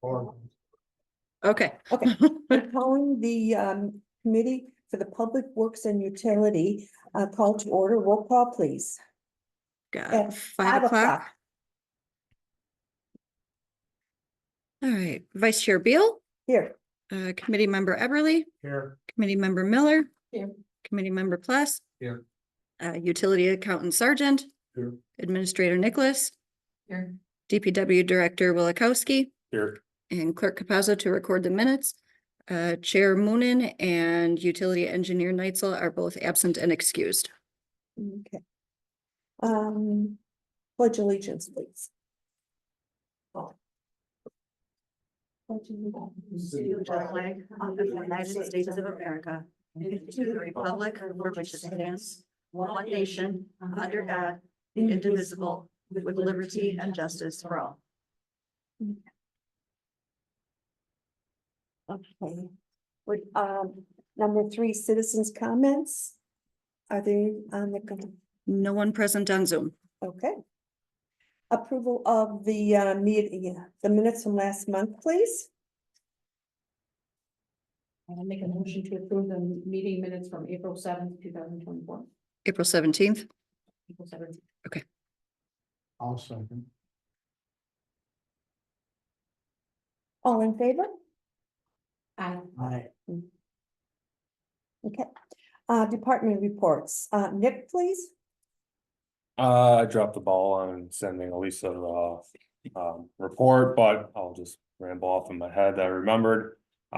Or Okay. Okay, we're calling the committee for the Public Works and Utility call to order. Roll call, please. Got At 5 o'clock. All right, Vice Chair Beal, Here. Committee Member Eberly, here, Committee Member Miller. Here. Committee Member Pless. Here. Utility Accountant Sergeant. Here. Administrator Nicholas. Here. DPW Director Willikowski. here, And Clerk Capazzo to record the minutes. Chair Moonen and Utility Engineer Neitzel are both absent and excused. Okay. Pledge allegiance, please. Pledge allegiance. To the flag of the United States of America, and to the republic for which it stands, one nation, under God, indivisible, with liberty and justice for all. Okay. With, number 3, citizens' comments. Are they on the, No one present on Zoom. okay. Approval of the the minutes from last month, please. I'll make a motion to approve the meeting minutes from April 7th, 2024. April 17th. April 7th. I'll second. All in favor? Aye. Aye. Okay. Department reports. Nick, please. I dropped the ball on sending Elisa report, but I'll just ramble off in my head. I remembered. We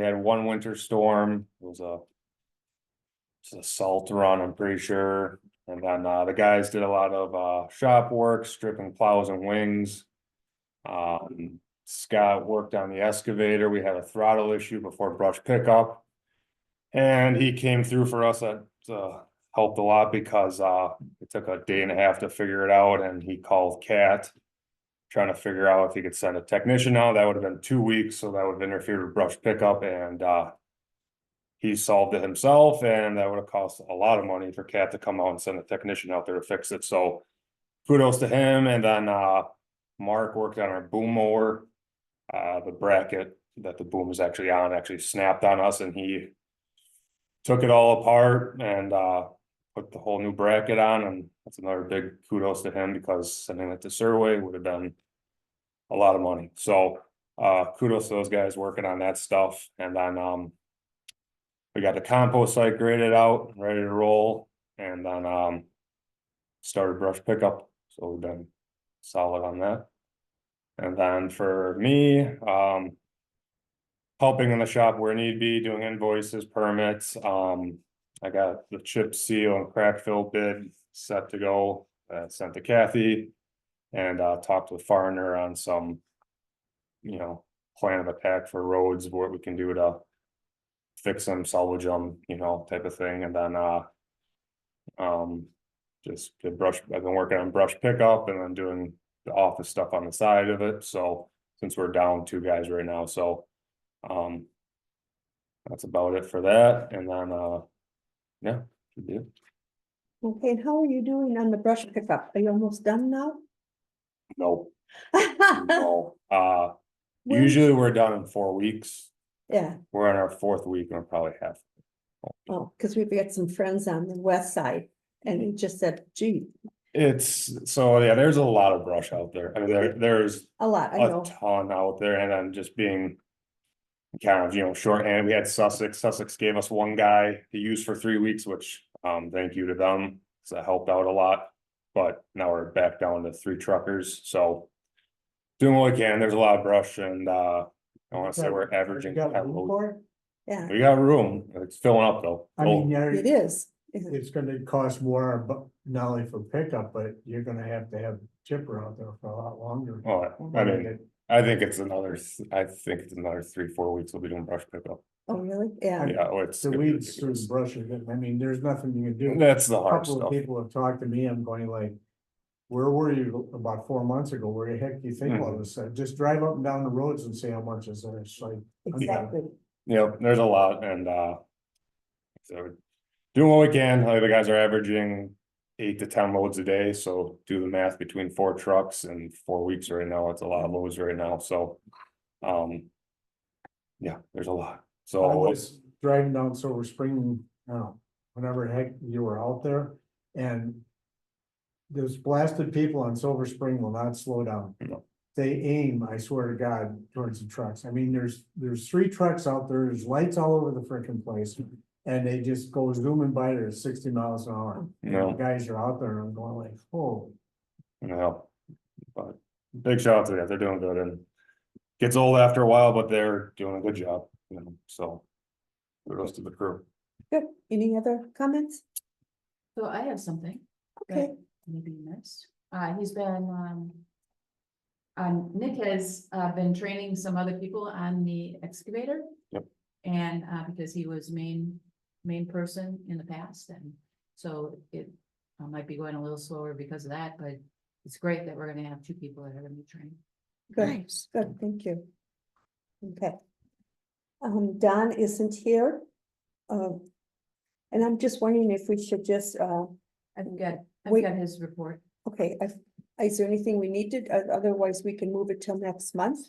had one winter storm. It was a salt run, I'm pretty sure. And then the guys did a lot of shop work, stripping plows and wings. Scott worked on the excavator. We had a throttle issue before brush pickup. And he came through for us. That helped a lot because it took a day and a half to figure it out, and he called Cat trying to figure out if he could send a technician out. That would have been 2 weeks, so that would have interfered with brush pickup, and he solved it himself, and that would have cost a lot of money for Cat to come out and send a technician out there to fix it. So kudos to him. And then Mark worked on our boom mower. The bracket that the boom is actually on actually snapped on us, and he took it all apart and put the whole new bracket on, and that's another big kudos to him because sending it to Surway would have been a lot of money. So kudos to those guys working on that stuff. And then we got the compost site graded out, ready to roll, and then started brush pickup. So we've been solid on that. And then for me, helping in the shop where need be, doing invoices, permits. I got the chip seal and crack fill bid set to go, sent to Kathy. And talked with Farner on some, plan of attack for roads, what we can do to fix them, salvage them, type of thing. And then just did brush, I've been working on brush pickup and then doing the office stuff on the side of it. So since we're down 2 guys right now, so that's about it for that. And then yeah, should be it. Okay, and how are you doing on the brush pickup? Are you almost done now? No, no. Usually we're done in 4 weeks. Yeah, We're on our 4th week and we're probably half. oh, because we've got some friends on the west side and he just said, gee, It's so yeah, there's a lot of brush out there. I mean, there's a lot, I a know. ton out there, and then just being kind of shorthand. We had Sussex. Sussex gave us one guy to use for 3 weeks, which thank you to them. So that helped out a lot. But now we're back down to 3 truckers. So doing what we can. There's a lot of brush, and I want to say we're averaging. You got room for it? Yeah, We got room. It's filling up though. I mean, it is. it's gonna cost more, but not only for pickup, but you're gonna have to have chipper out there for a lot longer. Oh, I mean, I think it's another 3-4 weeks we'll be doing brush pickup. Oh, really? Yeah. Yeah, well, it's The gonna be weeds through the ridiculous. brush, I mean, there's nothing you can do. That's the A hard couple of stuff. people have talked to me, I'm going like, where were you about 4 months ago? Where the heck do you think all this? Just drive up and down the roads and see how much is there, it's like. Exactly. Yeah, there's a lot, and so doing what we can. The guys are averaging 8 to 10 loads a day, so do the math between 4 trucks and 4 weeks right now. It's a lot of loads right now, so Yeah, there's a lot, I so, was driving down Silver Spring, whenever the heck you were out there, and those blasted people on Silver Spring will not slow down. No. They aim, I swear to God, towards the trucks. I mean, there's 3 trucks out there, there's lights all over the frickin' place. And they just go zooming by there at 60 miles an hour. And No. the guys are out there and I'm going like, oh, you know. But big shout out to them, they're doing good and gets old after a while, but they're doing a good job, so. The rest of the crew. Good. Any other comments? So I have something. Okay. that Maybe you missed. He's been, Nick has, been training some other people on the excavator. Yep. And, because he was main person in the past, and so it might be going a little slower because of that, but it's great that we're gonna have 2 people that are gonna be trained. Good, Nice. good, thank you. Okay. Don isn't here. And I'm just wondering if we should just, I've got Wait. his report. okay, is there anything we need to, otherwise we can move it till next month?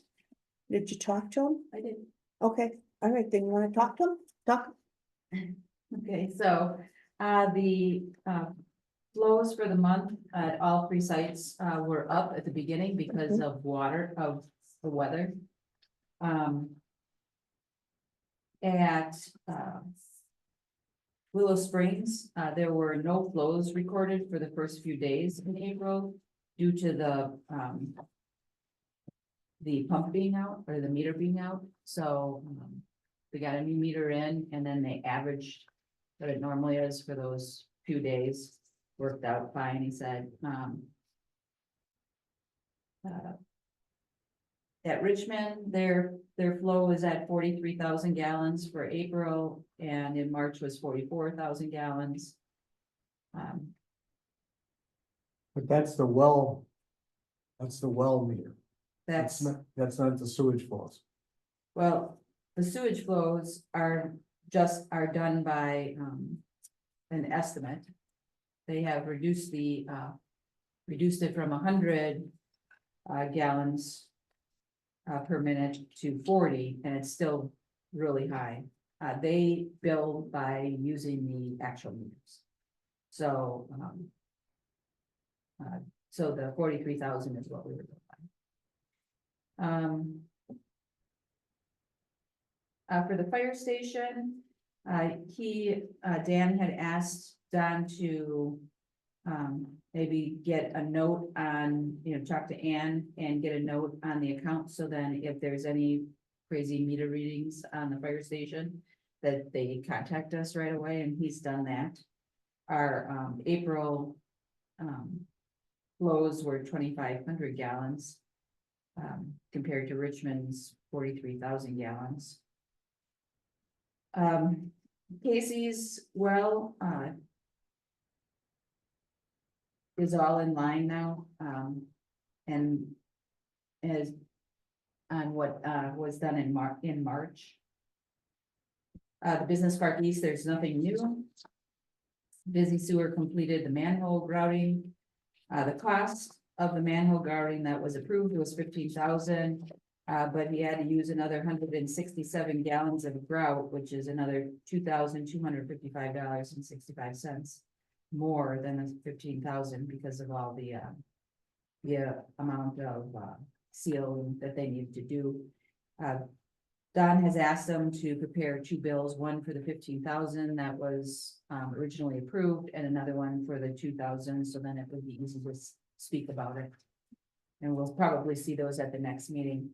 Did you talk to him? I did. Okay, all right, then you wanna talk to him? Talk, Okay, so, the, flows for the month at all 3 sites, were up at the beginning because of the weather. At, Willow Springs, there were no flows recorded for the first few days in April due to the pump being out or the meter being out. So, we got a new meter in and then they averaged what it normally is for those few days. Worked out fine, he said. At Richmond, their flow is at 43,000 gallons for April, and in March was 44,000 gallons. but that's the well. That's the well meter. That's, That's not the sewage flows. well, the sewage flows are done by, an estimate. They have reduced it from 100 gallons per minute to 40, and it's still really high. They bill by using the actual meters. So, so the 43,000 is what we were billed by. For the fire station, Dan had asked Don to maybe get a note on, talk to Ann and get a note on the account, so then if there's any crazy meter readings on the fire station, that they contact us right away, and he's done that. Our April flows were 2,500 gallons compared to Richmond's 43,000 gallons. Casey's well is all in line now, and as on what was done in March. The Business Park East, there's nothing new. Busy Sewer completed the manhole grouting. The cost of the manhole grouting that was approved was 15,000. But he had to use another 167 gallons of grout, which is another $2,255.65 more than the 15,000 because of all the amount of sealing that they need to do. Don has asked them to prepare 2 bills, one for the 15,000 that was originally approved, and another one for the 2,000. So then it would be easy to speak about it, and we'll probably see those at the next meeting.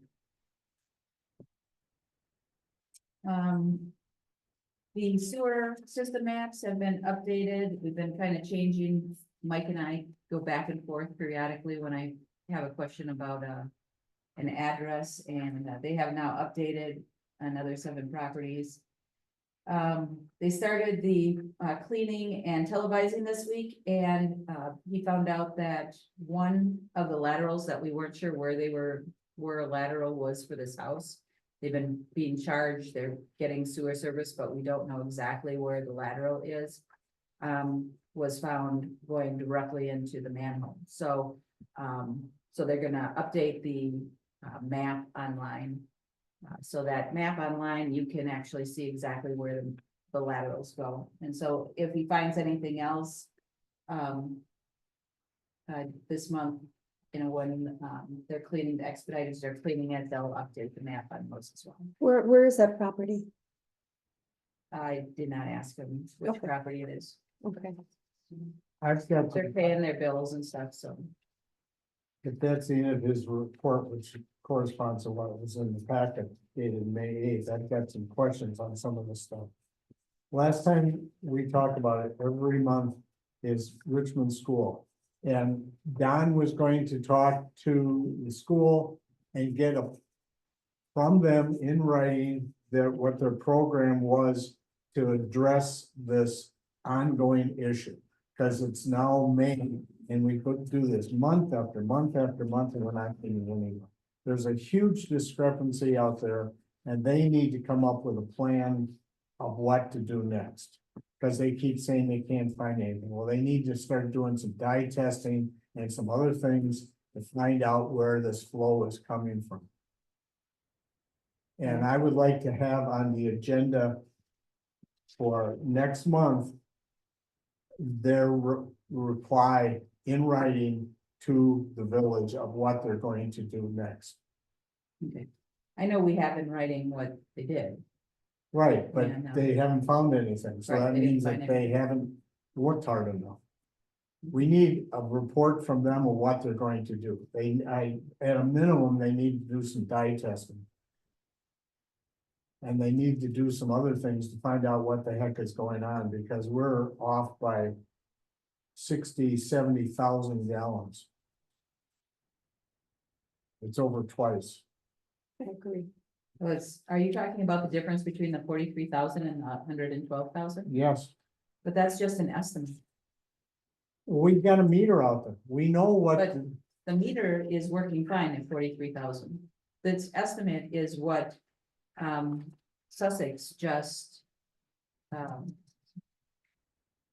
The sewer system maps have been updated. We've been kind of changing. Mike and I go back and forth periodically when I have a question about an address, and they have now updated another 7 properties. They started the cleaning and televising this week, and he found out that one of the laterals that we weren't sure where a lateral was for this house. They've been being charged, they're getting sewer service, but we don't know exactly where the lateral is. Was found going directly into the manhole. So, so they're gonna update the map online So that map online, you can actually see exactly where the laterals go. And so if he finds anything else, this month, when, they're cleaning, the expediters are cleaning it, they'll update the map on those as well. Where is that property? I did not ask him which Okay. property it is. Okay. I've got, They're paying their bills and stuff, so. if that's the end of his report, which corresponds to what was in the packet dated May 8th, I've got some questions on some of this stuff. Last time we talked about it, every month is Richmond School. And Don was going to talk to the school and get from them in writing what their program was to address this ongoing issue. Because it's now May and we could do this month after month after month and we're not getting anywhere. There's a huge discrepancy out there and they need to come up with a plan of what to do next. Because they keep saying they can't find anything. Well, they need to start doing some dye testing and some other things to find out where this flow is coming from. And I would like to have on the agenda for next month their reply in writing to the village of what they're going to do next. Okay. I know we have in writing what they did. Right, but Yeah, no. they haven't found anything, so Right, that they didn't means that find they haven't worked hard enough. We need a report from them of what they're going to do. At a minimum, they need to do some dye testing. And they need to do some other things to find out what the heck is going on, because we're off by 70,000 gallons. It's over twice. I agree. Are you talking about the difference between the 43,000 and the 112,000? Yes, But that's just an estimate. we've got a meter out there. We know what, But the meter is working fine at 43,000. This estimate is what Sussex just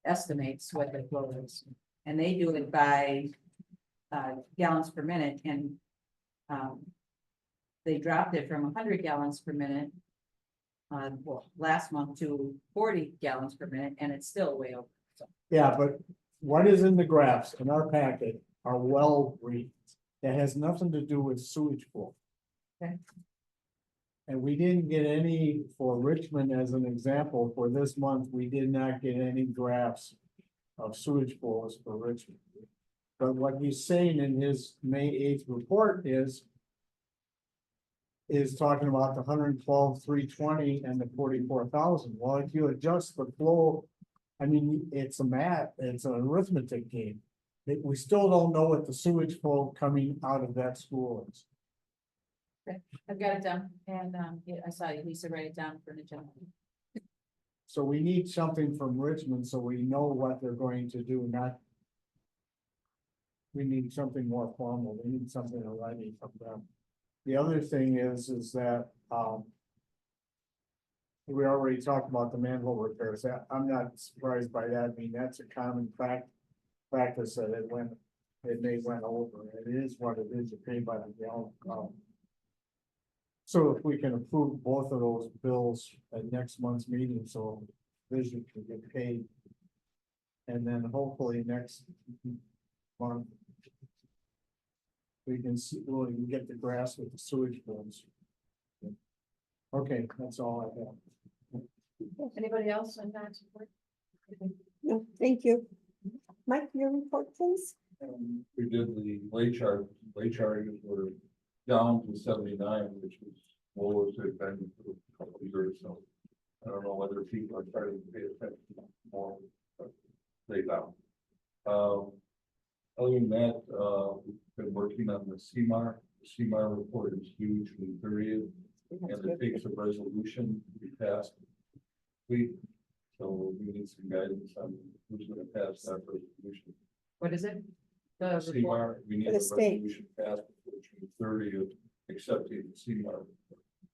estimates what the flow is. And they do it by gallons per minute, and they dropped it from 100 gallons per minute last month to 40 gallons per minute, and it's still way over. So, yeah, but what is in the graphs in our packet are well reads. That has nothing to do with sewage flow. Okay. And we didn't get any for Richmond as an example. For this month, we did not get any graphs of sewage flows for Richmond. But what he's saying in his May 8th report is talking about the 112,320 and the 44,000. Well, if you adjust the flow, I mean, it's an arithmetic game. We still don't know what the sewage flow coming out of that school is. I've got it down, and yeah, I saw you, Lisa, write it down for an agenda. So we need something from Richmond so we know what they're going to do, not. We need something more formal. We need something already from them. The other thing is that, we already talked about the manhole repairs. I'm not surprised by that. I mean, that's a common practice that it may went over. It is what it is, you pay by the gallon. So if we can approve both of those bills at next month's meeting, so Vision can get paid. And then hopefully next month, we can see, we can get the grass with the sewage bills. Okay, that's all I have. Anybody else on that support? No, thank you. Mike, your report, please. We did the late charges were down to 79, which was lowest they've been for a couple of years. So I don't know whether people are starting to pay attention more, but they down. Other than that, we've been working on the CMAR. The CMAR report is due June 30th, and it takes a resolution to be passed. So we need some guidance on who's going to pass that resolution. What is it? The report? CMAR, we need For a the state. resolution passed before June 30th, accepting the CMAR.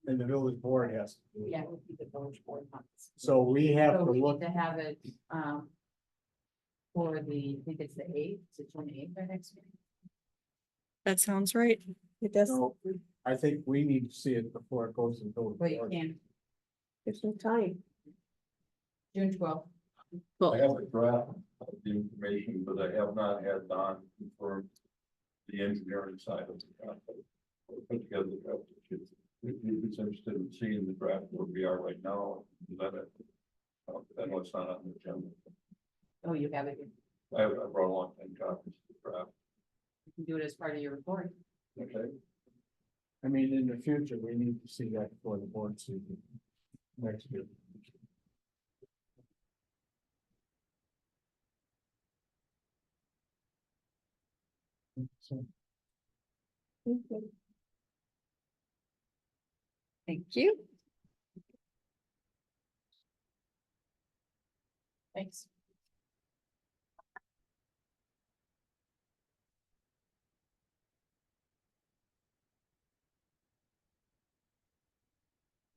And the village board has. to do it. Yeah, it would be the village board months. So we have So to we look, need to have it, for the, I think it's the 8th, it's the 28th, our next meeting. That sounds right. It does. no, I think we need to see it before it goes into. the But you board. can, There's no time. June 12th. I Well, have a draft of the information, but I have not had Don confirm the engineering side of the draft. I'll put together the draft. If he's interested in seeing the draft where we are right now, let it. I know it's not on the agenda. Oh, you have it. I brought along 10 copies of the draft. You can do it as part of your report. Okay. I mean, in the future, we need to see that before the board sees it next year. So, thank you. Thanks.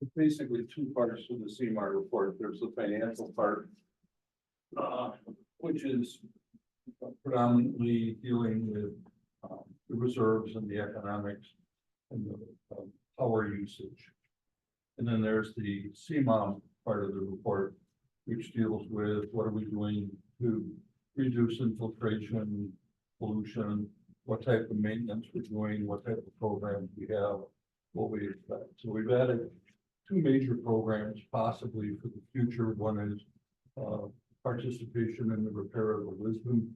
It's basically two parts to the CMAR report. There's the financial part, which is predominantly dealing with the reserves and the economics and the power usage. And then there's the CMOM part of the report, which deals with what are we doing to reduce infiltration, pollution, what type of maintenance we're doing, what type of programs we have, what we expect. So we've added two major programs possibly for the future. One is participation in the repair of the Lisbon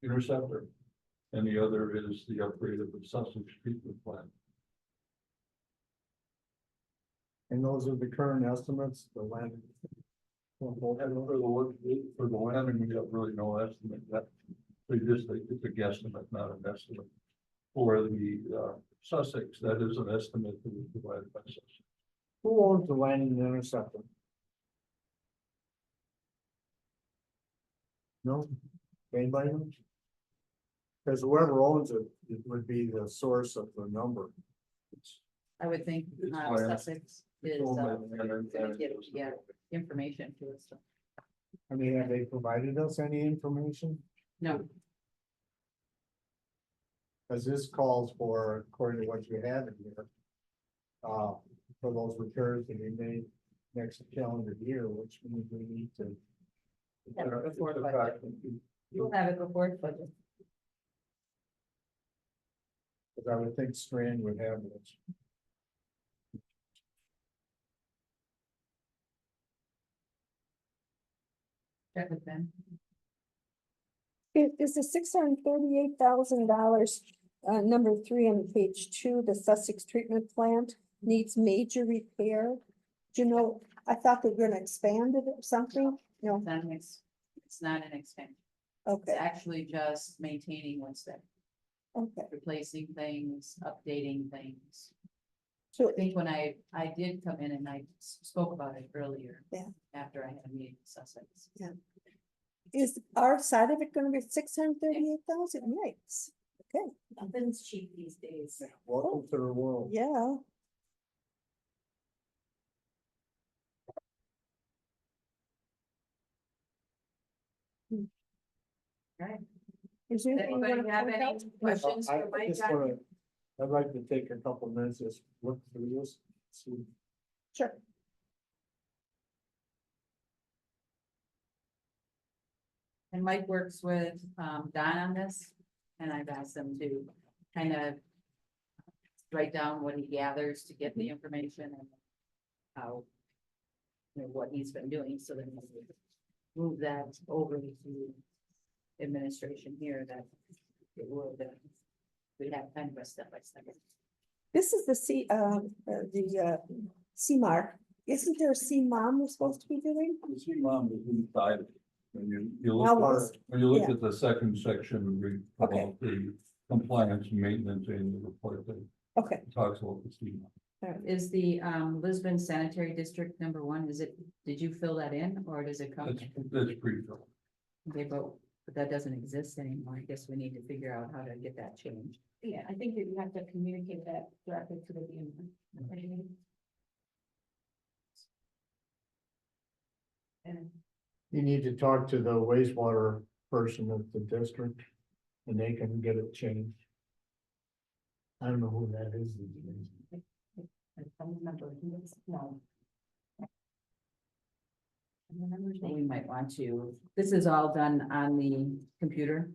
interceptor. And the other is the upgrade of the Sussex treatment plant. and those are the current estimates, the land. And for the land, and we have really no estimate that. It's a guesstimate, not an estimate. For the Sussex, that is an estimate that was provided by Sussex. Who owns the land in the interceptor? No, anybody know? Because whoever owns it, it would be the source of the number. I would think It's land. Sussex is gonna give, yeah, information to us. I mean, have they provided us any information? No, Because this calls for, according to what you have in here. For those repairs to be made next calendar year, which means we need to. Yeah, before budget. You'll have it before the budget. Because I would think Strand would have this. Check with them. Is the $638,000, number 3 on page 2, the Sussex treatment plant needs major repair? Do you know, I thought they were gonna expand it or something, no, It's not an expansion. It's okay, actually just maintaining what's there, okay. replacing things, updating things. So, I think when I did come in and I spoke about it earlier. Yeah. After I had a meeting with Sussex. is our side of it gonna be 638,000, yikes, okay, Nothing's cheap these days. Welcome to the world. yeah. Right. Is there Does anything you anybody wanna have point any out? questions I for Mike? just wanna, I'd like to take a couple of minutes, just look through this, see. Sure. And Mike works with Don on this, and I've asked him to kind of write down what he gathers to get the information and how, what he's been doing, so that we can move that over to administration here, that it would, we have kind of a step by step. This is the CMAR, isn't there a CMOM we're supposed to be doing? The CMOM is inside. When you Now, look, when you look yeah. at the second section, Okay. about the compliance and maintenance in the report that Okay, talks about the CMOM. Is the Lisbon Sanitary District #1, did you fill that in, or does it come? That's pre-filled. Okay, but that doesn't exist anymore. I guess we need to figure out how to get that changed. Yeah, I think that you have to communicate that directly to the DMR. And You need to talk to the wastewater person at the district, and they can get it changed. I don't know who that is. I don't remember who it's, no. We might want to, this is all done on the computer.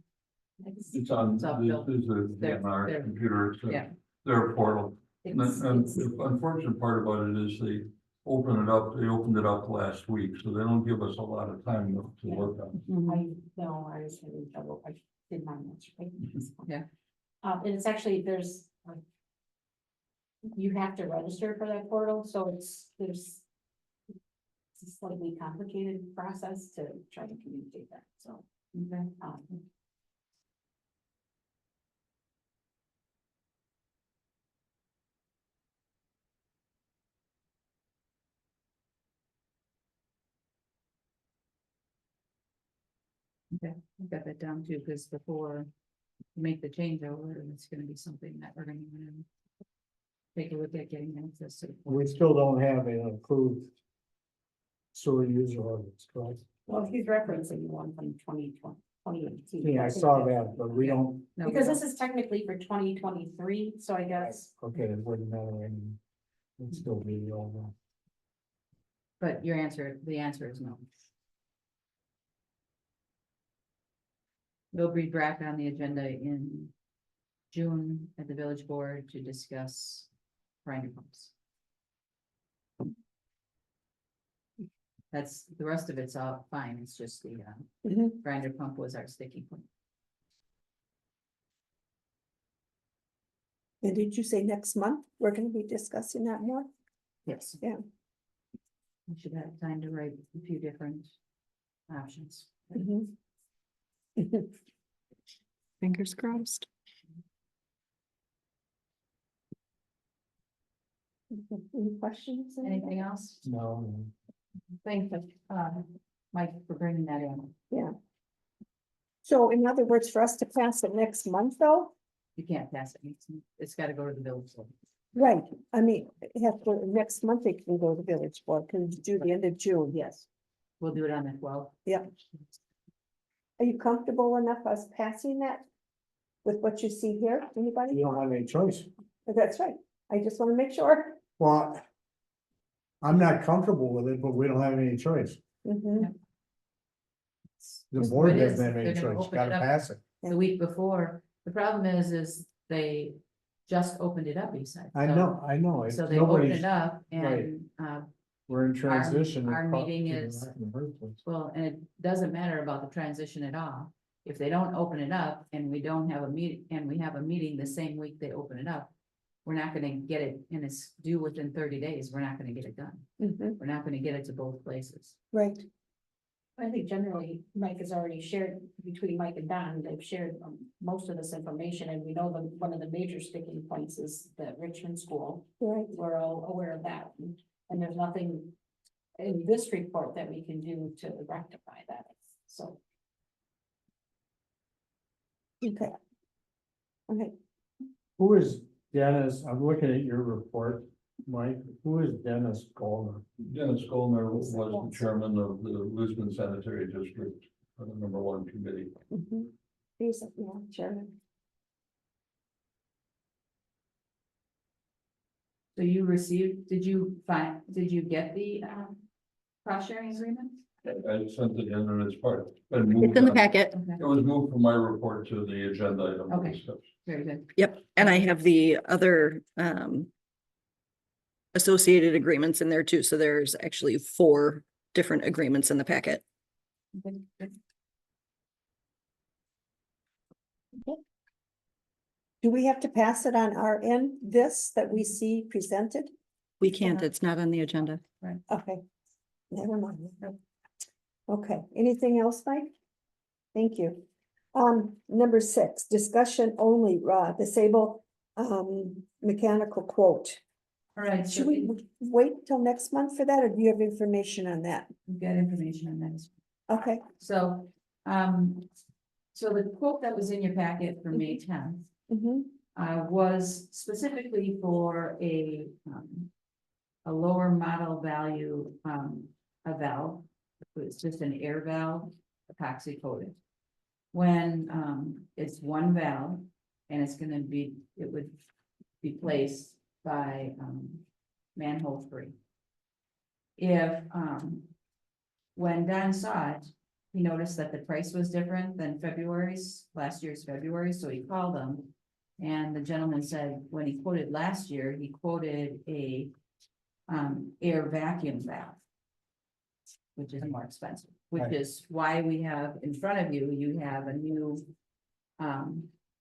It's on, It's all this built. is a There, DMR there. computer, it's Yeah. their portal. And It's- the unfortunate part about it is they opened it up last week, so they don't give us a lot of time to work on. Mhm. I was having trouble, I did mine yesterday. Yeah. And it's actually, there's. You have to register for that portal, so there's. It's a slightly complicated process to try to communicate that, so. Okay. Okay, I've got that down too, because before we make the changeover, it's gonna be something that we're gonna take a look at getting access to. We still don't have an approved sewer user ordinance, correct? Well, he's referencing the one from 2018. Yeah, I saw that, but we don't, No, we Because don't. this is technically for 2023, so I guess, okay, it wouldn't matter anymore. It'd still be the old one. But the answer is no. We'll be back on the agenda in June at the village board to discuss grinder pumps. That's, the rest of it's all fine, it's just the Mhm. grinder pump was our sticking point. And did you say next month? We're gonna be discussing that more? Yes. Yeah. We should have time to write a few different options. Mhm. Fingers crossed. Any questions? Anything else? No, Thanks, Mike, for bringing that in. Yeah. So in other words, for us to pass it next month though? You can't pass it. It's gotta go to the village. board. Right, I mean, it has to, next month it can go to the village board, because it's due the end of June. Yes, we'll do it on the 12th. Yeah. Are you comfortable enough us passing that? With what you see here, anybody? you don't have any choice. That's right, I just wanna make sure. Well, I'm not comfortable with it, but we don't have any choice. Mhm. The Just board what it is, doesn't have any they're gonna choice, open gotta it up. pass it. The week before, the problem is they just opened it up, Eastside. I know, it's So they opened nobody's, it up right. and, we're in transition. our It cost meeting people is- that in the first place. well, and it doesn't matter about the transition at all. If they don't open it up and we don't have a meeting, and we have a meeting the same week they open it up, we're not gonna get it, and it's due within 30 days, we're not gonna get it done. Mhm. We're not gonna get it to both places. Right, I think generally Mike has already shared, between Mike and Don, they've shared most of this information, and we know that one of the major sticking points is the Richmond School. right, We're all aware of that, and there's nothing in this report that we can do to rectify that, so. okay. Okay, Who is Dennis? I'm looking at your report, Mike. Who is Dennis Goldner? Dennis Goldner was the chairman of the Lisbon Sanitary District, #1 committee. mhm. He's, yeah, chairman. So you received, did you get the cost sharing agreement? I sent it in and it's part. been It's moved in the on. packet. Okay, It was moved from my report to the agenda item. to Okay. discuss. very good. Yep, and I have the other associated agreements in there too, so there's actually 4 different agreements in the packet. Okay, good. Do we have to pass it on our end, this that we see presented? We can't, it's not on the agenda. Okay, never mind. Okay, anything else, Mike? Thank you. Number 6, discussion only, disable, mechanical quote. All right, so Should we wait till next month for that, or do you have information on that? we've got information on that as well. Okay, So, so the quote that was in your packet for May 10th mhm, was specifically for a lower model value, a valve. It's just an air valve, epoxy coated. When, it's one valve and it's gonna be, it would be placed by, manhole 3. If, when Don saw it, he noticed that the price was different than last year's February, so he called them. And the gentleman said, when he quoted last year, he quoted a, air vacuum valve, which is more expensive, which Right. is why we have in front of you, you have a new,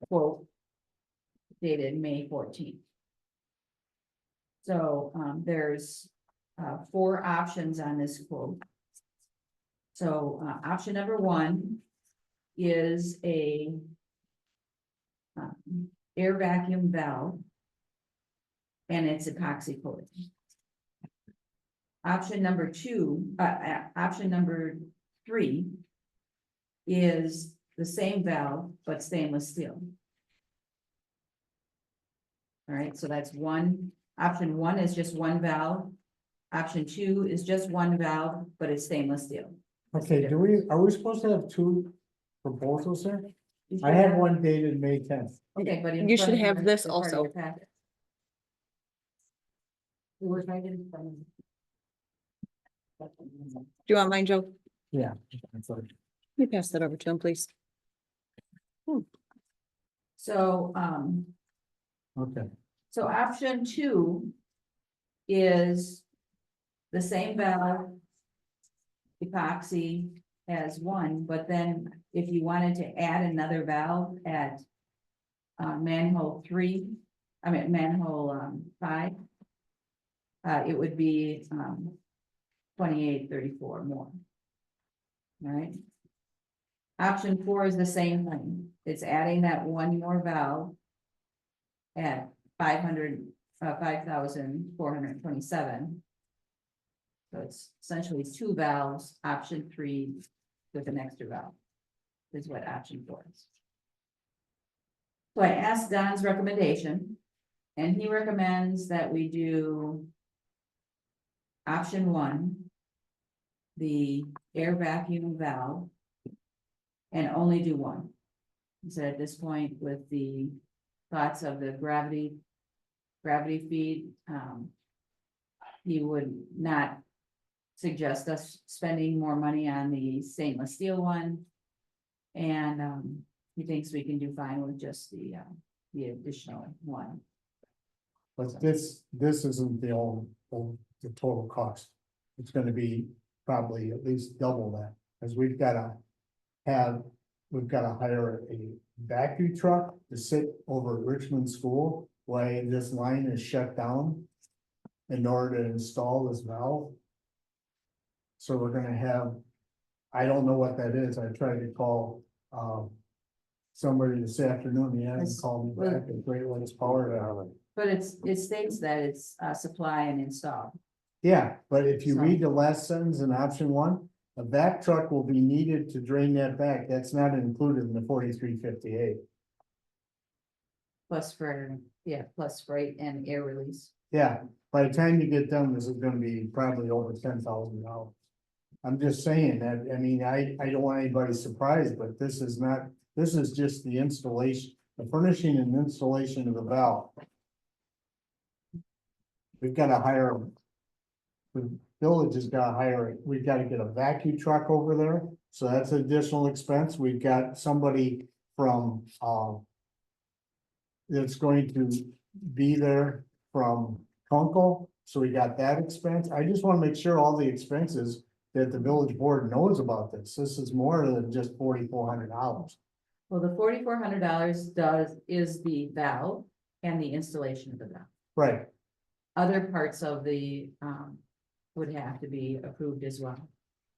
quote dated May 14th. So, there's, 4 options on this quote. So, option number 1 is a, air vacuum valve, and it's epoxy coated. Option number 3 is the same valve, but stainless steel. All right, so that's one. Option 1 is just one valve. Option 2 is just one valve, but it's stainless steel. Okay, are we supposed to have 2 proposals here? You I should have one dated May 10th. Okay, but in You front should of have your- this in front of your also. packet. It was right in front of me. Do you want mine, Joe? Yeah. that's right. You pass that over to him, please. So, Okay, so option 2 is the same valve, epoxy as one, but then if you wanted to add another valve at manhole 5, it would be 2834 more. All right. Option 4 is the same thing. It's adding that one more valve at 5,427. So it's essentially 2 valves, option 3 with an extra valve. Is what option 4 is. So I asked Don's recommendation, and he recommends that we do option 1, the air vacuum valve, and only do one. He said at this point, with the thoughts of the gravity feed, he would not suggest us spending more money on the stainless steel one. And, he thinks we can do fine with just the additional one. but this isn't the total cost. It's gonna be probably at least double that, because we've gotta hire a vacuum truck to sit over at Richmond School while this line is shut down in order to install this valve. So we're gonna have, I don't know what that is. I tried to call, somebody this afternoon. He hasn't called me back. It's Great Lakes Power. But it states that it's supply and install. Yeah, but if you So- read the last sentence in option 1, a vac truck will be needed to drain that back. That's not included in the 4358. Plus freight and air release. Yeah, by the time you get done, this is gonna be probably over $10,000. I'm just saying that, I mean, I don't want anybody surprised, but this is just the installation, the furnishing and installation of the valve. We've gotta hire. The village has gotta hire, we've gotta get a vacuum truck over there, so that's an additional expense. We've got somebody from, that's going to be there from Kunkel, so we got that expense. I just wanna make sure all the expenses that the village board knows about this. This is more than just $4,400. Well, the $4,400 is the valve and the installation of the valve. Right, Other parts of the, would have to be approved as well.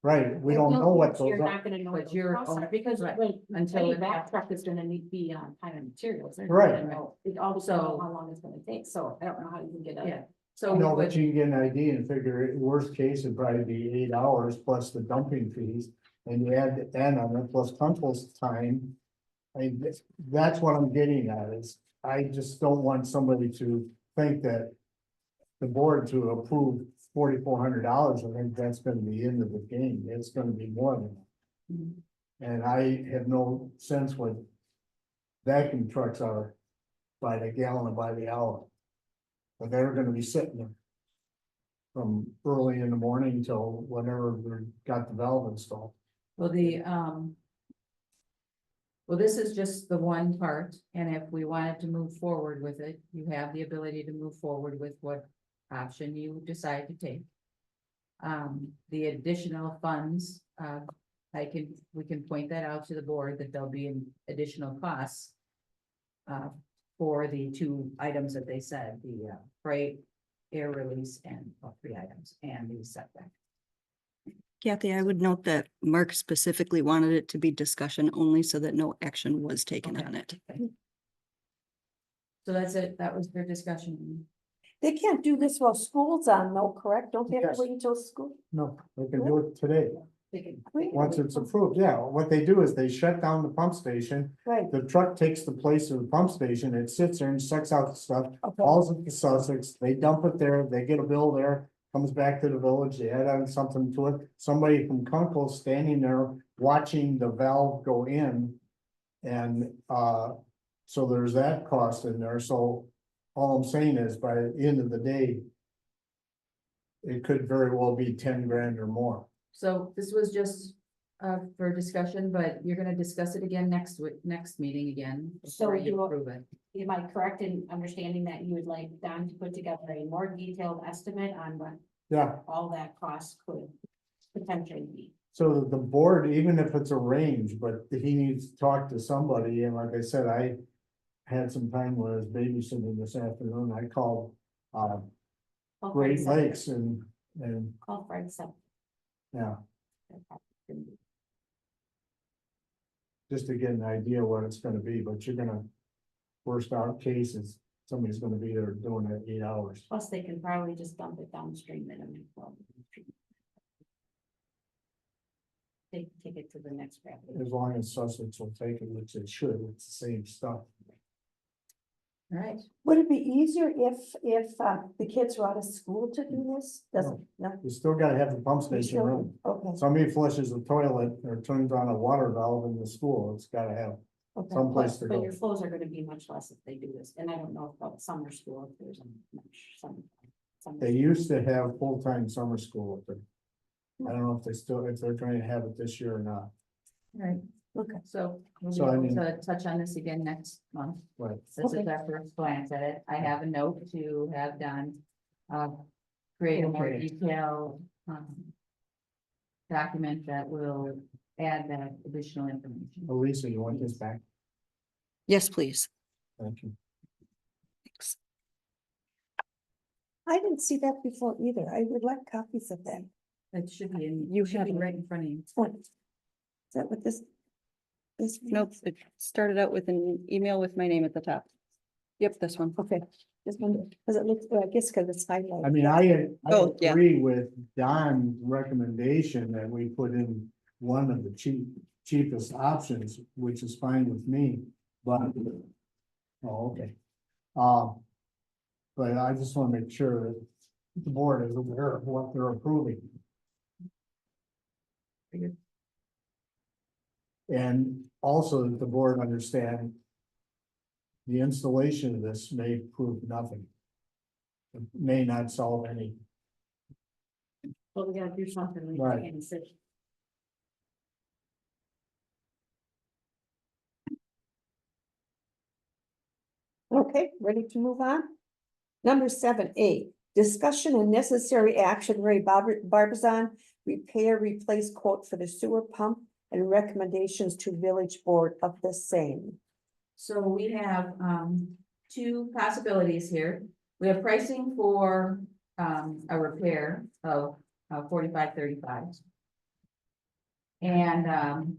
right. We don't know what You're goes on. not gonna know. But what you're costs are, only- Because right, when, until any it- back truck is gonna need to be on kind of materials. They're not Right. gonna know. It all depends on how long it's gonna take, so I don't know how you can get a. Yeah, so we No, but would, you can get an idea and figure it, worst case, it'd probably be 8 hours plus the dumping fees. And you add the N on it plus Kunkel's time. That's what I'm getting at is, I just don't want somebody to think that. The board to approve $4,400, I think that's gonna be the end of the game. It's gonna be more than that. Mhm. And I have no sense what vacuum trucks are. by the gallon or by the hour. But they're gonna be sitting there. From early in the morning till whenever we got the valve installed. Well, well, this is just the one part, and if we wanted to move forward with it, you have the ability to move forward with what option you decide to take. The additional funds, we can point that out to the board that there'll be an additional costs. For the two items that they said, the freight, air release, and 3 items, and the setback. Kathy, I would note that Mark specifically wanted it to be discussion only so that no action was taken on it. So that's it, that was their discussion. They can't do this while school's on, though, correct? Don't they have Yes. to wait until school? No, they can do it today, They can- once it's approved, yeah, what they do is they shut down the pump station. Right. The truck takes the place of the pump station, it sits there and sucks out the stuff, Okay. hauls it to Sussex, they dump it there, they get a bill there. Comes back to the village, they add on something to it, somebody from Kunkel standing there watching the valve go in. And, so there's that cost in there, so all I'm saying is by the end of the day. It could very well be 10 grand or more. So this was just for discussion, but you're gonna discuss it again next meeting again. So Before you you- approve it. Am I correct in understanding that you would like Don to put together a more detailed estimate on what Yeah, all that cost could potentially be? so the board, even if it's a range, but he needs to talk to somebody, and like I said, I. Had some time when I was babysitting this afternoon, I called Call Fred Great Sutton. Lakes and, Call Fred Sutton. yeah, just to get an idea what it's gonna be, but you're gonna. Worst out cases, somebody's gonna be there doing it 8 hours. Plus, they can probably just dump it downstream and take it to the next property. As long as Sussex will take it, which it should, it's the same stuff. All right, Would it be easier if the kids were out of school to do this? Doesn't, no? You still gotta have the pump You station still- running. Okay, Somebody flushes a toilet or turns on a water valve in the school, it's gotta have okay. someplace to But go. your flows are gonna be much less if they do this, and I don't know about summer school, if there's some. They used to have full-time summer school up there. I don't know if they're trying to have it this year or not. all right. Okay. So we'll be So, I able mean- to touch on this again next month. Right. This is Okay. our first glance at it. I have a note to have done. Create a more Okay. detailed, document that will add that additional information. Elisa, you want this back? Yes, please. Thank you. Thanks. I didn't see that before either. I would like copies of that. It should be in, You should have be it. right in front of you. What? Is that what this? This? Nope, it started out with an email with my name at the top. Yep, this one. Okay, this one, does it look, well, I guess because it's I highlighted. mean, I Oh, yeah. agree with Don's recommendation that we put in one of the cheapest options, which is fine with me, but. Oh, okay. But I just want to make sure that the board is aware of what they're approving. And also that the board understand. The installation of this may prove nothing. It may not solve any. But we gotta do something. We Right. can't sit. Okay, ready to move on? Number 7A, discussion and necessary action, Ray Barbizon, repair, replace quote for the sewer pump and recommendations to village board of the same. So we have, two possibilities here. We have pricing for, a repair of, 4535. And,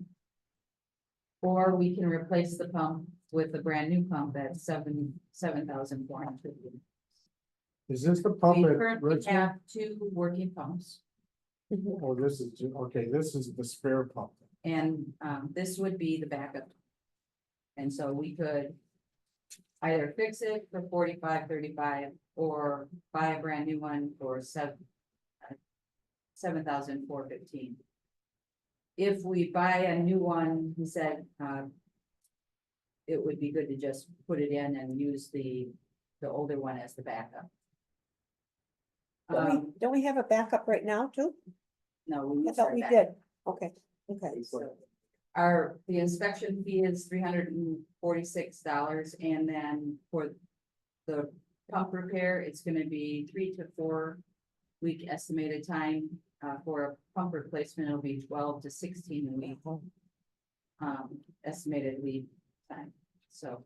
or we can replace the pump with a brand new pump at 7,450. Is this the pump We at currently Richmond? have two working pumps, Oh, this is, okay, this is the spare pump. and, this would be the backup. And so we could either fix it for 4535 or buy a brand new one for 7,415. If we buy a new one, he said, it would be good to just put it in and use the older one as the backup. Don't we have a backup right now too? No, we I use thought our we backup. did. Okay, okay. So the inspection fee is $346, and then for the pump repair, it's gonna be 3 to 4 week estimated time. For a pump replacement, it'll be 12 to 16 week, estimated lead time, so.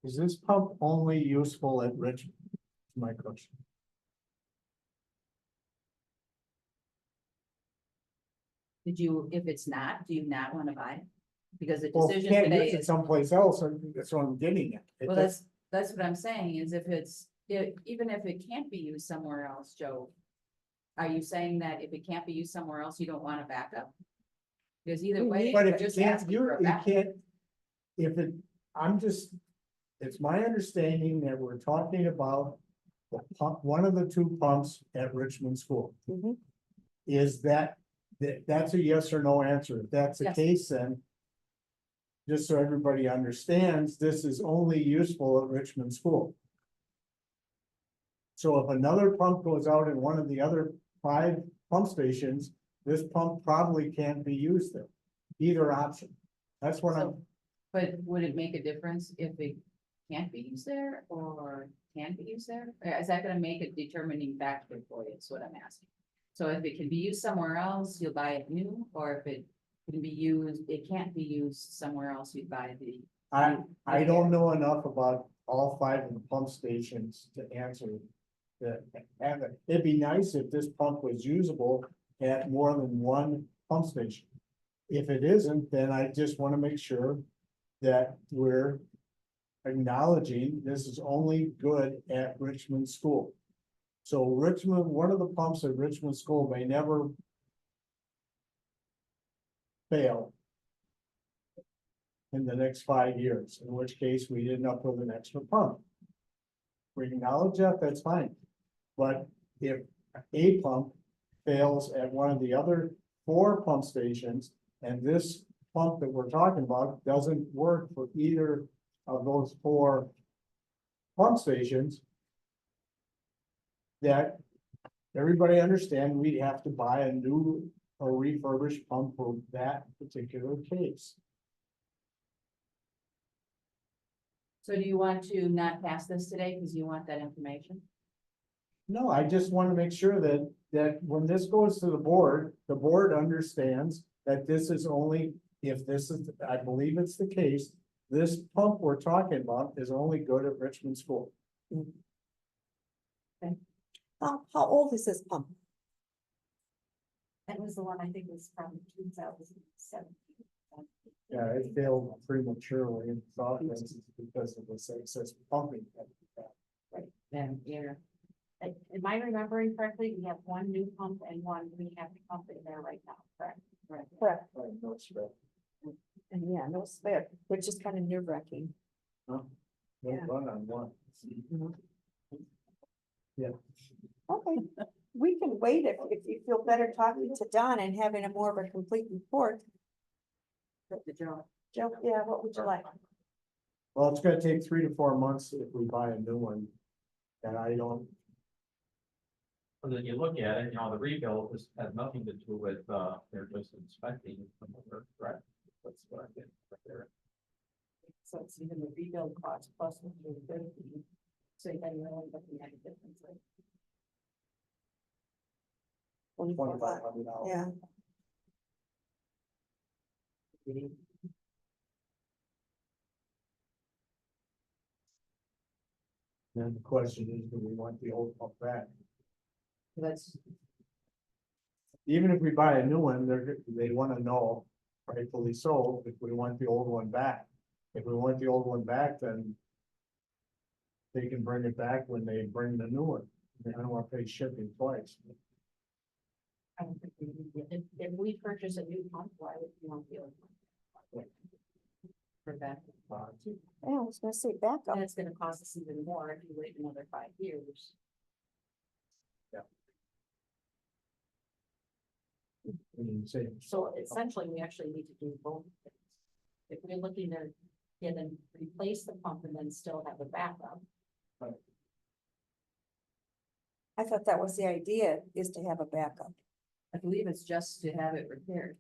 Is this pump only useful at Richmond? Is my question. If it's not, do you not wanna buy it? Because the Well, decision can't today use it is, someplace else, and that's what I'm getting at. well, that's what I'm saying, is even if it can't be used somewhere else, Joe. Are you saying that if it can't be used somewhere else, you don't want a backup? Because either way, But you're if you just can't, asking for a you backup. can't, if it, it's my understanding that we're talking about the pump, one of the 2 pumps at Richmond School. Mhm. Is that's a yes or no answer. If that's the Yes. case, then just so everybody understands, this is only useful at Richmond School. So if another pump goes out in one of the other 5 pump stations, this pump probably can't be used there. Either option. That's what I'm, So, but would it make a difference if it can't be used there or can be used there? Or is that gonna make a determining factor for you, is what I'm asking? So if it can be used somewhere else, you'll buy it new, or if it can be used, it can't be used somewhere else, you'd buy the. I don't know enough about all 5 of the pump stations to answer that. And it'd be nice if this pump was usable at more than 1 pump station. If it isn't, then I just want to make sure that we're acknowledging this is only good at Richmond School. So Richmond, one of the pumps at Richmond School may never fail in the next 5 years, in which case we end up with an extra pump. We acknowledge that, that's fine. But if a pump fails at one of the other 4 pump stations, and this pump that we're talking about doesn't work for either of those 4 pump stations, that everybody understand we'd have to buy a new or refurbished pump for that particular case. So do you want to not pass this today because you want that information? No, I just want to make sure that when this goes to the board understands that this is only, if this is, I believe it's the case, this pump we're talking about is only good at Richmond School. How old is this pump? That was the one I think was from 2007. Yeah, it failed prematurely in thought because of this excess pumping. Then, yeah. Am I remembering correctly? We have 1 new pump and 1 rehab pump in there right now, correct? Right. Correct. Right, no spread. And yeah, no spare, which is kind of nerve wracking. No, Yeah. run on one. Yeah. Okay, we can wait if you feel better talking to Don and having a more of a complete report. The job. Joe, yeah, what would you like? Well, it's gonna take 3 to 4 months if we buy a new one. And I don't, But then you look at it, the rebuild just has nothing to do with, they're just inspecting from over, correct? That's what I get right there. So it's even the rebuild cost plus what you're doing. So then you're only looking at a difference. Like, $2,500. Yeah. Then the question is, do we want the old pump back? That's, Even if we buy a new one, they wanna know, rightfully so, if we want the old one back. If we want the old one back, then they can bring it back when they bring the new one. I don't wanna pay shipping twice. I don't think we need it. If we purchase a new pump, why would you want the old one? for that. Yeah, I was gonna say backup. And it's gonna cost us even more if you wait another 5 years. And you say, So essentially, we actually need to do both things. if we're looking to get and replace the pump and then still have a backup. I thought that was the idea, is to have a backup. I believe it's just to have it repaired.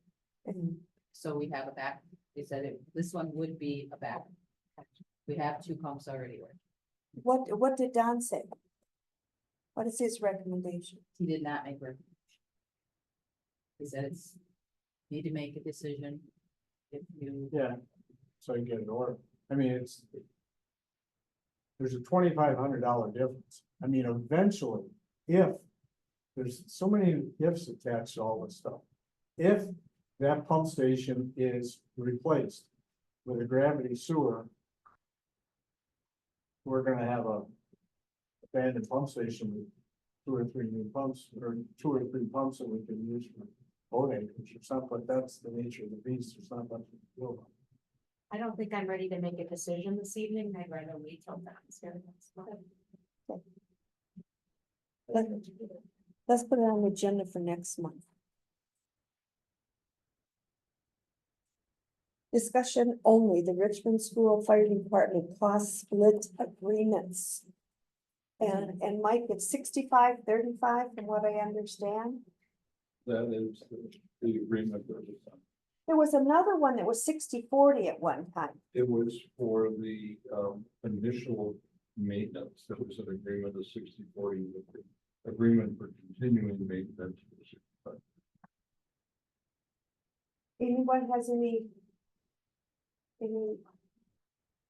So we have a back, they said this one would be a backup. We have 2 pumps already working. What did Don say? What is his recommendation? He did not make a recommendation. He said need to make a decision. If you, Yeah, so you get an order. I mean, there's a $2,500 difference. I mean, eventually, if there's so many ifs attached to all this stuff. If that pump station is replaced with a gravity sewer, we're gonna have a abandoned pump station with 2 or 3 new pumps, or 2 or 3 pumps that we can use for boat anchors or something, but that's the nature of the beast. There's not much we can do about it. I don't think I'm ready to make a decision this evening. I'd rather wait till Don's here. Let's put it on the agenda for next month. Discussion only, the Richmond School Fire Department cost split agreements. And Mike, it's 65-35 from what I understand. That is the agreement that was done. There was another one that was 60-40 at one time. It was for the initial maintenance. There was an agreement of 60-40 with the agreement for continuing maintenance. Anyone has any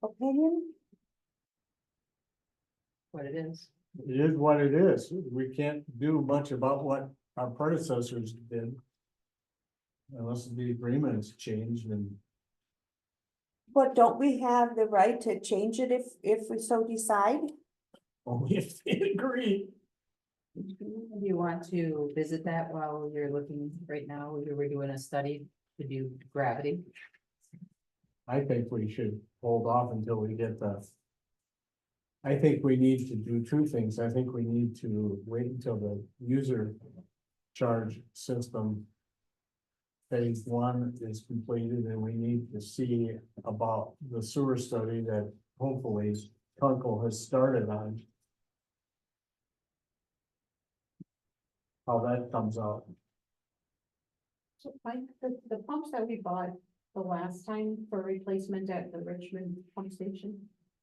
opinion? what it is. It is what it is. We can't do much about what our predecessors did. Unless the agreement is changed and But don't we have the right to change it if we so decide? only if they agree. Do you want to visit that while you're looking right now? We're doing a study to do gravity. I think we should hold off until we get the. I think we need to do 2 things. I think we need to wait until the user charge system phase 1 is completed, and we need to see about the sewer study that hopefully Kunkel has started on. How that comes out. So Mike, the pumps that we bought the last time for replacement at the Richmond pump station,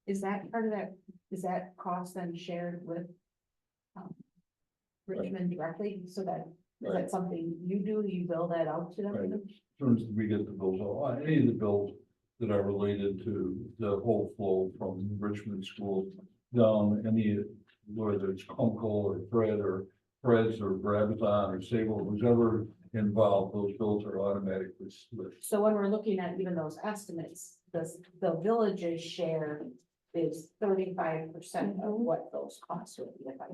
is that part of that, is that cost then shared with Richmond directly, so that, is that something you do, you bill that out to them? Right. As soon as we get the bills, any of the bills that are related to the whole flow from Richmond School down, whether it's Kunkel or Fred or Fred's or Brabazon or Sable, who's ever involved, those bills are automatically split. So when we're looking at even those estimates, the village's share is 35% of what those costs would be. If I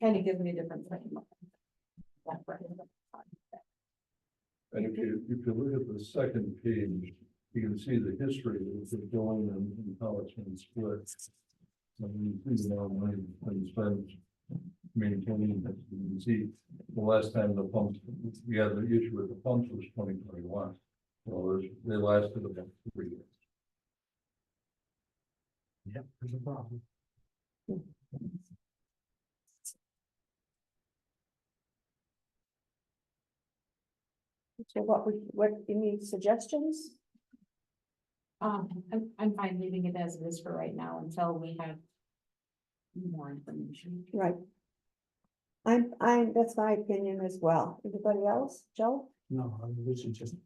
kind of gives me a different thing. And if you look at the second page, you can see the history of the billing and how it's been split. And you see now money been spent maintaining it. You can see the last time the pumps, we had the issue with the pumps was 2021. Well, they lasted about 3 years. Yep, there's a problem. So any suggestions? I'm fine leaving it as it is for right now until we have more information. Right. That's my opinion as well. Anybody else? Joe? No, I mean, we should just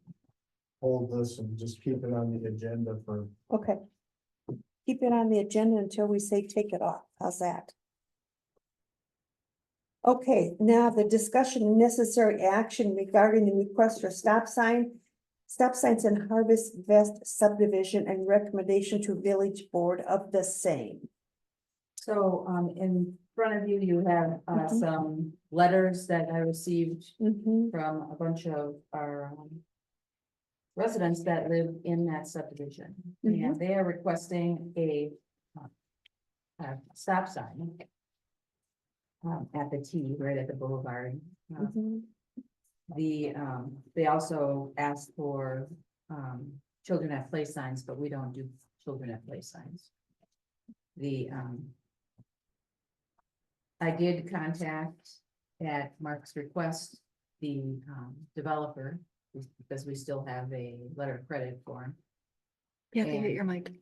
hold this and just keep it on the agenda for. Okay. Keep it on the agenda until we say take it off. How's that? Okay, now the discussion and necessary action regarding the request for stop signs in Harvest Vest subdivision and recommendation to village board of the same. So, in front of you, you have, some letters that I received from a bunch of our residents that live in that subdivision. And they are requesting a stop sign at the T, right at the boulevard. They also asked for, children at play signs, but we don't do children at play signs. I did contact at Mark's request, the developer, because we still have a letter of credit for him. You have to hit your mic.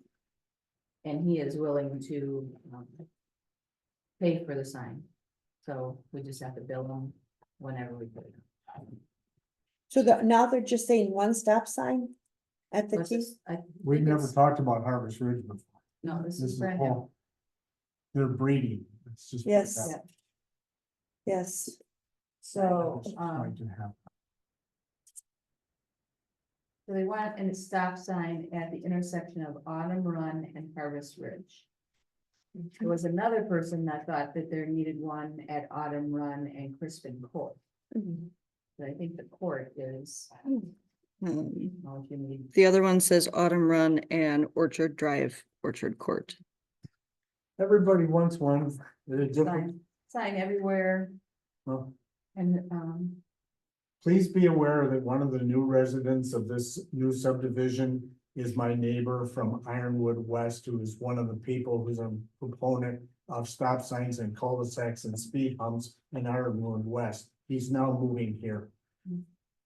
And he is willing to pay for the sign. So we just have to bill him whenever we put it up. So now they're just saying one stop sign at the What's T? this? I We think never it's- talked about Harvest Ridge before. No, this This is is brand new. all. They're breeding. It's just. Yes. that- Yes, So, that's going to happen. so they want a stop sign at the intersection of Autumn Run and Harvest Ridge. There was another person that thought that there needed one at Autumn Run and Crispin Court. But I think the court is, well, if you need, The other one says Autumn Run and Orchard Drive, Orchard Court. Everybody wants one. They're different. sign everywhere Well, and, please be aware that one of the new residents of this new subdivision is my neighbor from Ironwood West, who is one of the people who's a proponent of stop signs and cul-de-sacs and speed humps in Ironwood West. He's now moving here.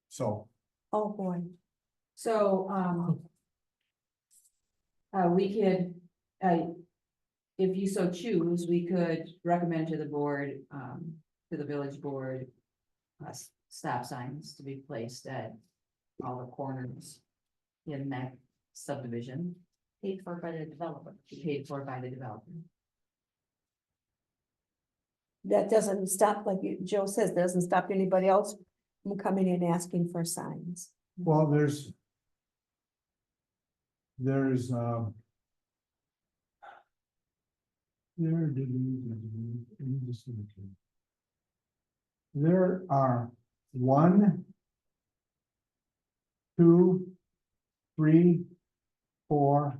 So, oh boy. so, we could, if you so choose, we could recommend to the board, to the village board, stop signs to be placed at all the corners in that subdivision, Paid for by the developer. paid for by the developer. That doesn't stop, like Joe says, doesn't stop anybody else from coming in asking for signs. well, there's. There are 1, 2, 3, 4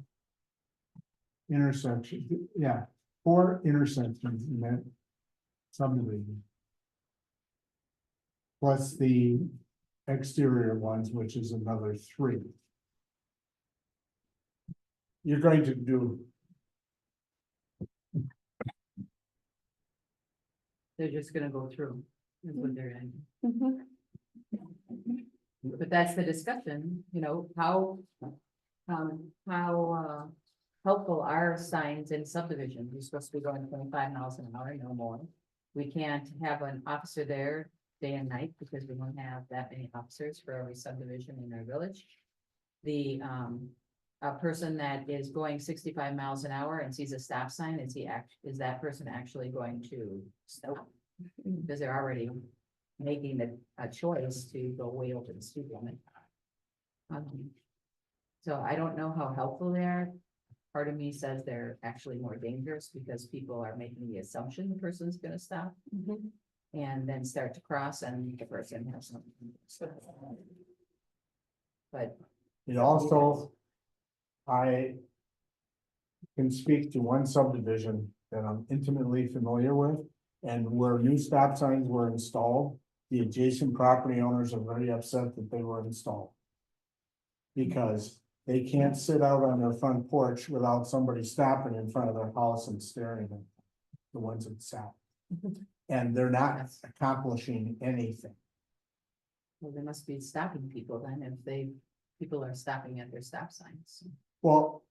intersections, yeah, 4 intersections in that subdivision. Plus the exterior ones, which is another 3. You're going to do, They're just gonna go through, is what they're in. Mhm. But that's the discussion, you know, how helpful are signs in subdivision? You're supposed to be going 25 miles an hour, no more. We can't have an officer there day and night because we don't have that many officers for every subdivision in our village. The, a person that is going 65 miles an hour and sees a stop sign, is that person actually going to stop? Because they're already making a choice to go way over the speed limit. So I don't know how helpful they are. Part of me says they're actually more dangerous because people are making the assumption the person's gonna stop Mhm. and then start to cross and the person has something. But it also. I can speak to one subdivision that I'm intimately familiar with, and where new stop signs were installed, the adjacent property owners are very upset that they were installed. Because they can't sit out on their front porch without somebody stopping in front of their house and staring at them, the ones that sat. And they're not accomplishing anything. well, they must be stopping people then if people are stopping at their stop signs. Well,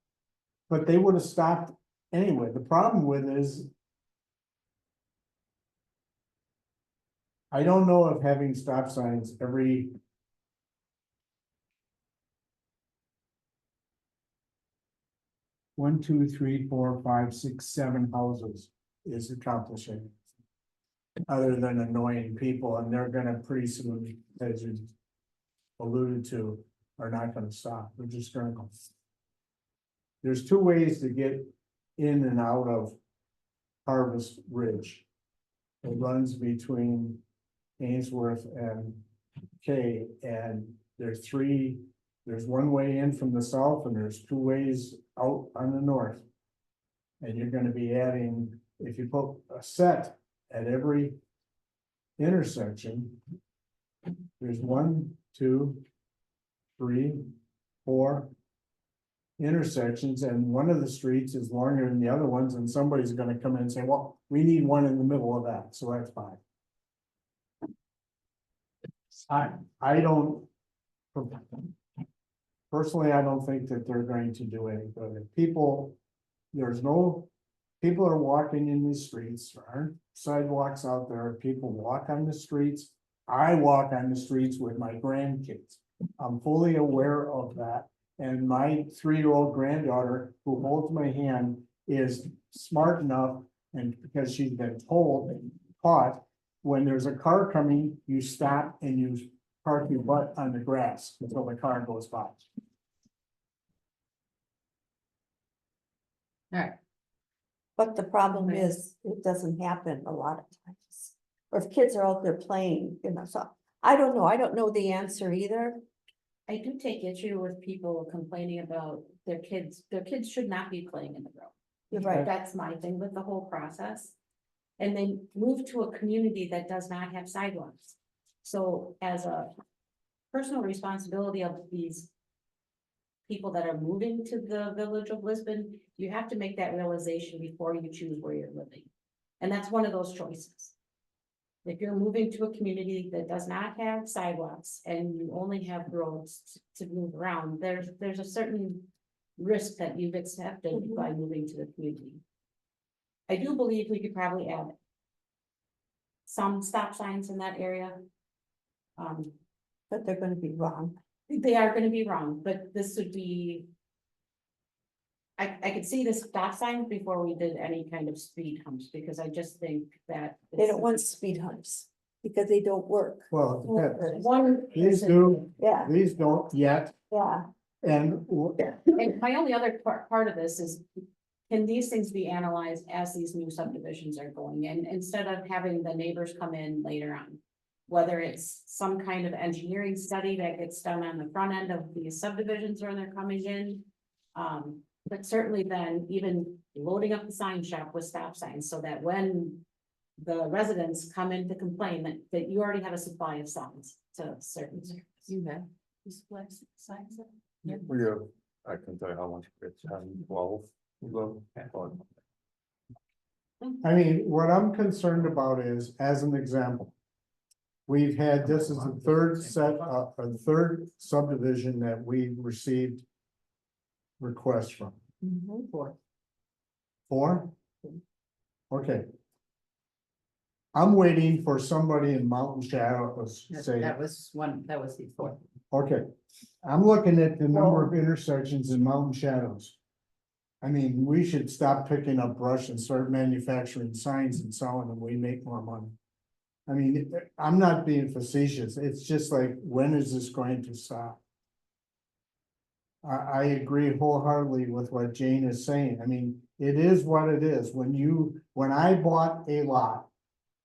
but they would have stopped anyway. The problem with is. I don't know if having stop signs every. One, 2, 3, 4, 5, 6, 7 houses is accomplishing. Other than annoying people, and they're gonna pretty soon, as you alluded to, are not gonna stop. They're just gonna go. There's 2 ways to get in and out of Harvest Ridge. It runs between Ainsworth and K, and there's 1 way in from the south and there's 2 ways out on the north. And you're gonna be adding, if you put a set at every intersection, there's 1, 2, 3, 4, intersections and one of the streets is longer than the other ones, and somebody's gonna come in and say, well, we need one in the middle of that, so that's fine. I don't. Personally, I don't think that they're going to do any good. If people, people are walking in the streets, there aren't sidewalks out there, people walk on the streets. I walk on the streets with my grandkids. I'm fully aware of that. And my 3-year-old granddaughter who holds my hand is smart enough, and because she's been told and taught, when there's a car coming, you stop and you park your butt on the grass until the car goes by. But the problem is, it doesn't happen a lot of times. Or if kids are out there playing, so I don't know the answer either. I do take issue with people complaining about their kids should not be playing in the road. You're right. That's my thing with the whole process. And they move to a community that does not have sidewalks. So as a personal responsibility of these people that are moving to the village of Lisbon, you have to make that realization before you choose where you're living. And that's one of those choices. If you're moving to a community that does not have sidewalks and you only have roads to move around, there's a certain risk that you've accepted by moving to the community. I do believe we could probably add some stop signs in that area. But they're gonna be wrong. They are gonna be wrong, but this would be. I could see the stop signs before we did any kind of speed humps, because I just think that. They don't want speed humps because they don't work. Well, it depends. One. These do, Yeah, these don't yet, yeah. and And my only other part of this is, can these things be analyzed as these new subdivisions are going in, instead of having the neighbors come in later on? Whether it's some kind of engineering study that gets done on the front end of these subdivisions when they're coming in. But certainly then even loading up the sign shop with stop signs, so that when the residents come in to complain that you already have a supply of signs to certain. You have display signs. We have, I can tell you how much it's 10, 12. I mean, what I'm concerned about is, as an example. We've had, this is the third third subdivision that we received requests from. Four? Okay. I'm waiting for somebody in Mountain Shadow to say, That was the fourth. okay, I'm looking at the number of intersections in Mountain Shadows. I mean, we should stop picking up brush and start manufacturing signs and selling them, we make more money. I mean, I'm not being facetious, it's just like, when is this going to stop? I agree wholeheartedly with what Jane is saying, I mean, it is what it is, when I bought a lot.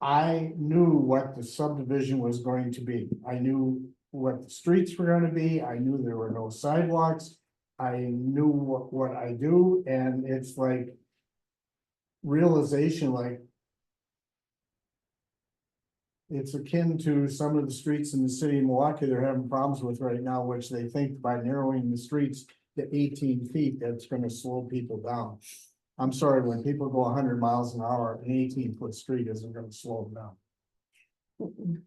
I knew what the subdivision was going to be, I knew what the streets were gonna be, I knew there were no sidewalks. I knew what I do, and it's like. Realization, like. It's akin to some of the streets in the city of Milwaukee they're having problems with right now, which they think by narrowing the streets to 18 feet, that's gonna slow people down. I'm sorry, when people go 100 miles an hour, an 18-foot street isn't gonna slow them down.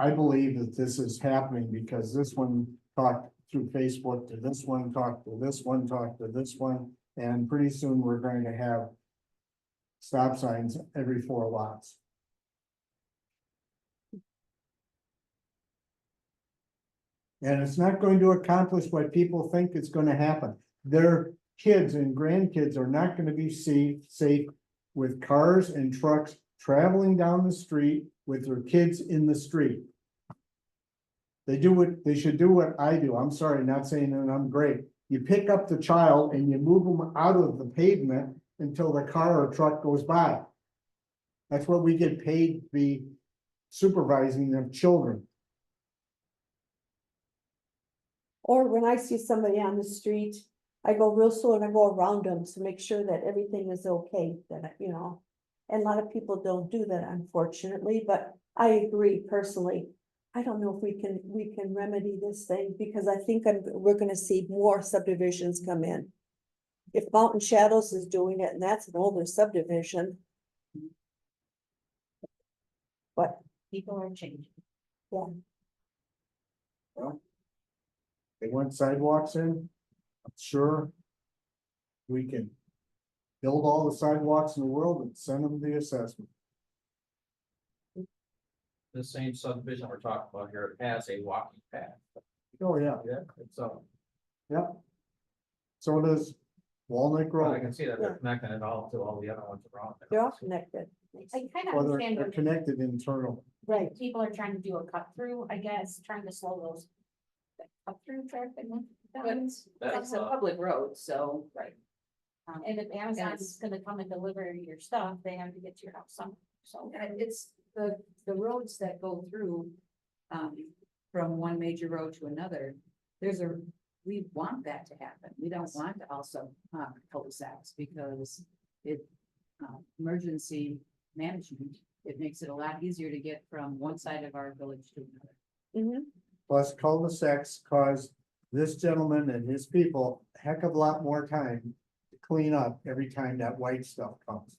I believe that this is happening because this one talked through Facebook to this one, talked to this one, talked to this one, and pretty soon we're going to have stop signs every 4 lots. And it's not going to accomplish what people think it's going to happen. Their kids and grandkids are not going to be safe with cars and trucks traveling down the street with their kids in the street. They should do what I do. I'm sorry, not saying that I'm great. You pick up the child and you move them out of the pavement until the car or truck goes by. That's what we get paid to be supervising of children. Or when I see somebody on the street, I go real slow and I go around them to make sure that everything is okay, that, and a lot of people don't do that, unfortunately, but I agree personally. I don't know if we can remedy this thing, because I think we're gonna see more subdivisions come in. If Mountain Shadows is doing it, and that's an older subdivision. But, People are changing. They want sidewalks in, I'm sure. We can build all the sidewalks in the world and send them the assessment. The same subdivision we're talking about here has a walking path. Oh, yeah, Yeah. It's, so does Walnut I Grove. can see that they're connecting it all to all the other ones around. there. they're all connected, I kind of Well, understand they're what connected internal. right? people are trying to do a cut through, I guess, trying to slow those. that Cut through traffic. But down. it's a public road, so. Right. And if Amazon's gonna come and deliver your stuff, they have to get to your house somehow, so. And it's the roads that go through, from one major road to another, we want that to happen. We don't want to also, cul-de-sacs because it, emergency management, it makes it a lot easier to get from one side of our village to another. Mhm. Plus cul-de-sacs cause this gentleman and his people a heck of a lot more time to clean up every time that white stuff comes.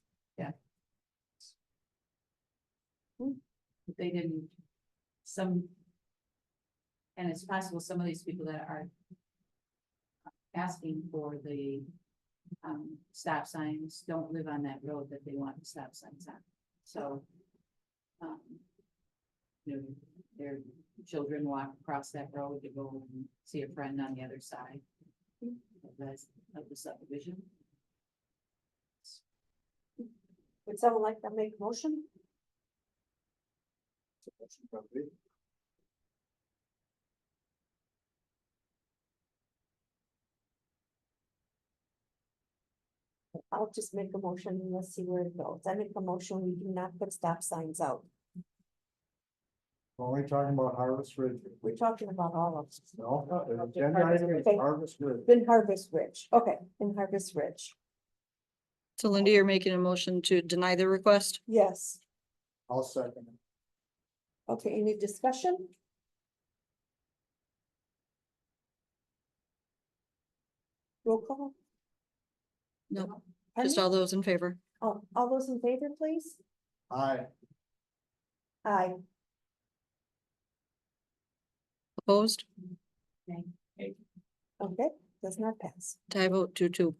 They didn't, and it's possible some of these people that are asking for the stop signs don't live on that road that they want the stop signs on. So, you know, their children walk across that road to go and see a friend on the other side of the subdivision. Would someone like to make a motion? I'll just make a motion and let's see where it goes. I make a motion, we do not put stop signs out. We're only talking about Harvest Ridge. We're talking about all of them. No, the agenda item is Okay. Harvest Ridge. In Harvest Ridge, okay, in Harvest Ridge, So Linda, you're making a motion to deny the request? yes. I'll second it. Okay, any discussion? Roll call? No, Pardon just me? all those in favor. All those in favor, please? Aye. Aye. Opposed? Okay, does not pass. Tie vote 2-2.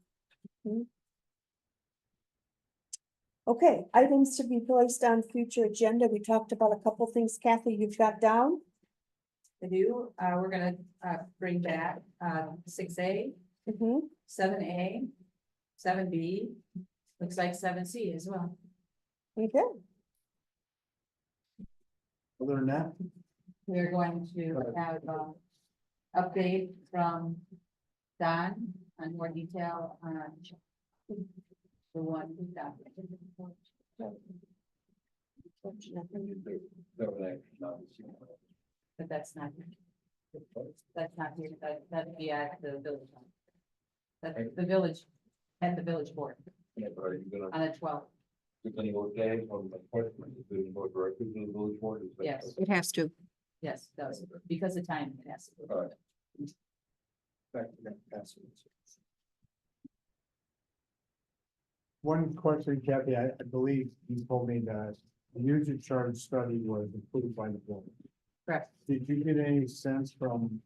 Okay, items to be placed on future agenda. We talked about a couple things. Kathy, you've got down. I do, we're gonna, bring back, 6A, Mhm. 7A, 7B, looks like 7C as well. Okay, Other than that, We're going to have, update from Don on more detail on the one who got. But that's not here. That'd be at the village. That's the village, at the village board Yeah, but are you gonna, on the 12th. you're gonna go day on the question, is it go directly to the village board? Is that- Yes. It has to. Yes, it does, because of time, it has to. All right. back to that password. One question, Kathy, I believe you told me that the user charge study was approved by the board. Correct. Did you get any sense from,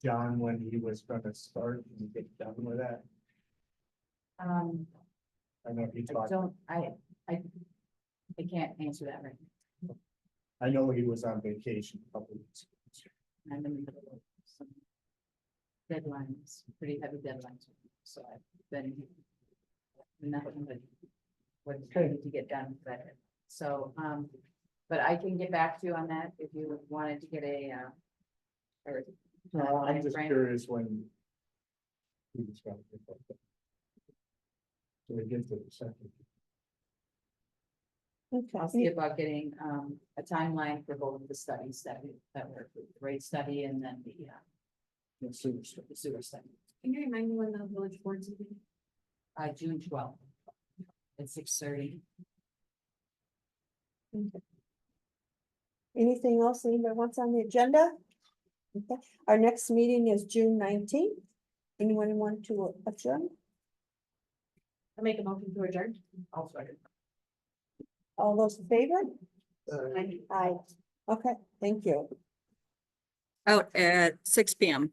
John when he was gonna start and get done with that? I know he I talked, don't, I can't answer that right now. I know he was on vacation a couple weeks ago. I'm in the middle of some deadlines, pretty heavy deadlines, so I've been nothing but what's needed to get done better. So, but I can get back to you on that if you wanted to get a, or. No, I'm just timeframe. curious when. He was gonna get that. So we get to the second. I'll see okay. about getting, a timeline for both of the studies that were, the rate study and then The sewer stuff. the sewer study. Can you remind me when the village board's meeting? June 12th. At 6:30. Anything else anybody wants on the agenda? Okay, our next meeting is June 19th. Anyone want to adjourn? I make a motion to adjourn. I'll second. All those in favor? Aye. Okay, thank you. Out at 6 p.m.